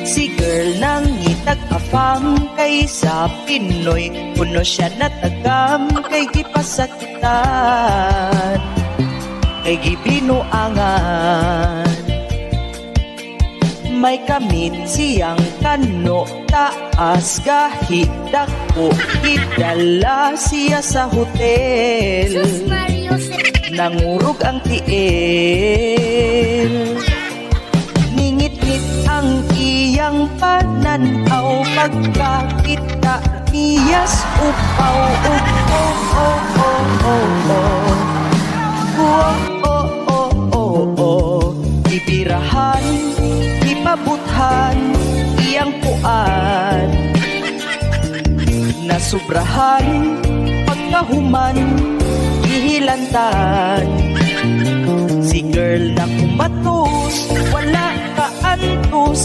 Si girl nang ngitag afam kay sa Pinoy, kuno siya natagam kay gipasakitan, kay gibinuangan. May kamit siyang kano, taas gahidak ko, idala siya sa hotel. Nangurog ang tiil, ningit-ngit ang iyang pananaw, pagkakita niyas upaw. Ibirahan, ipabuthan iyang puan, nasubrahan pagkahuman ihilantan. Si girl na kumatos, wala kaantos,